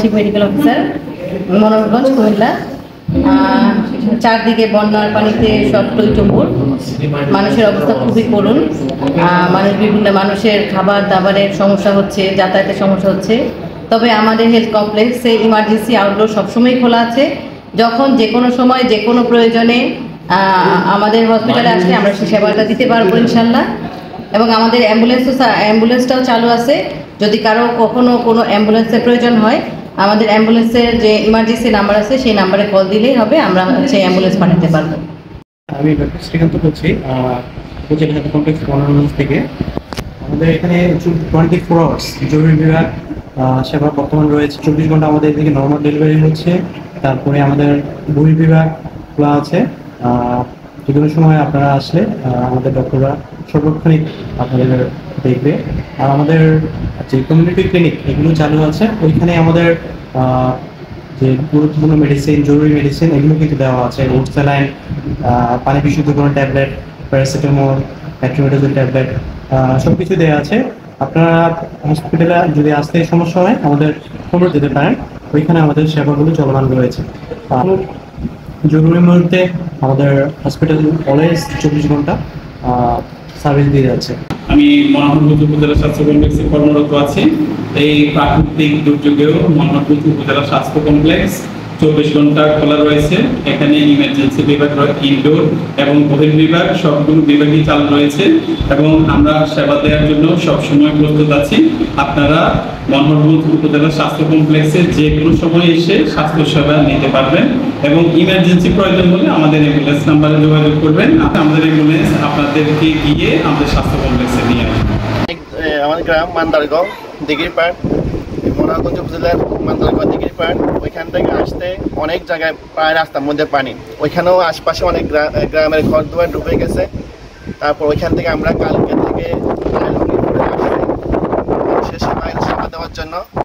Chief medical officer, Manoharganj, Comilla. চারদিকে বন্যার পানিতে সব টইটুম্বুর, মানুষের অবস্থা খুবই করুণ। বিভিন্ন মানুষের খাবার দাবারের সমস্যা হচ্ছে, যাতায়াতের সমস্যা হচ্ছে। তবে আমাদের হেলথ কমপ্লেক্সে ইমার্জেন্সি আউটডোর সবসময় খোলা আছে। যখন যে কোনো সময় যে কোনো প্রয়োজনে আমাদের হসপিটালে আসলে আমরা সেই সেবাটা দিতে পারবো ইনশাল্লাহ। এবং আমাদের অ্যাম্বুলেন্সটাও চালু আছে। যদি কারো কখনো কোনো অ্যাম্বুলেন্সের প্রয়োজন হয়, আমাদের অ্যাম্বুলেন্সের যে ইমার্জেন্সি নাম্বার আছে সেই নাম্বারে কল দিলেই হবে, আমরা সেই অ্যাম্বুলেন্স পাঠাতে পারবো। আমি ডক্টর শ্রীকান্ত বলছি উপজেলা হেলথ কমপ্লেক্স মনোহরগঞ্জ থেকে। আমাদের এখানে 24 আওয়ার্স জরুরি বিভাগ সেবা বর্তমান রয়েছে। 24 ঘন্টা আমাদের এদিকে নর্মাল ডেলিভারি হচ্ছে। তারপরে আমাদের বিভাগ খোলা আছে। যে কোনো সময় আপনারা আসলে আমাদের ডক্টররা সর্বক্ষণিক আপনাদের দেখবে। আর আমাদের যে কমিউনিটি ক্লিনিক এগুলো চালু আছে, ওইখানে আমাদের যে গুরুত্বপূর্ণ মেডিসিন, জরুরি মেডিসিন এগুলো কিন্তু দেওয়া আছে। রোড স্যালাইন, পানি বিশুদ্ধকরণ ট্যাবলেট, প্যারাসিটামল, মেট্রোমেডাজোল ট্যাবলেট সব কিছু দেওয়া আছে। আপনারা হসপিটালে যদি আসতে সমস্যা হয় আমাদের খবর দিতে পারেন, ওইখানে আমাদের সেবাগুলো চলমান রয়েছে। জরুরি মুহূর্তে আমাদের হসপিটাল অলওয়েজ 24 ঘন্টা সার্ভিস দিয়ে যাচ্ছে। আমি মনোহরগঞ্জ উপজেলা স্বাস্থ্য কমপ্লেক্সে কর্মরত আছি। এই প্রাকৃতিক দুর্যোগেও মনোহরগঞ্জ উপজেলা স্বাস্থ্য কমপ্লেক্স 24 ঘন্টা খোলা রয়েছে। এখানে ইমার্জেন্সি বিভাগ, ইনডোর এবং বহির্বিভাগ সবগুলো বিভাগই চালু রয়েছে এবং আমরা সেবা দেওয়ার জন্য সবসময় প্রস্তুত আছি। আপনারা মনোহরগঞ্জ উপজেলা স্বাস্থ্য কমপ্লেক্সে যে কোনো সময় এসে স্বাস্থ্য সেবা নিতে পারবেন এবং ইমার্জেন্সি প্রয়োজন হলে আমাদের অ্যাম্বুলেন্স নাম্বারে যোগাযোগ করবেন। আমাদের অ্যাম্বুলেন্স আপনাদেরকে গিয়ে আমাদের স্বাস্থ্য কমপ্লেক্সে নিয়ে আসবেন। আমাদের গ্রাম মান্দারগাঁও দিঘিরপাড়, মনোহরগঞ্জ উপজেলার মান্দারগাঁও দিঘিরপাড়। ওইখান থেকে আসতে অনেক জায়গায় প্রায় রাস্তার মধ্যে পানি, ওইখানেও আশপাশে অনেক গ্রামের ঘর দুয়ার ডুবে গেছে। তারপর ওইখান থেকে আমরা কালকে থেকে আসছি মানুষের সেবা দেওয়ার জন্য।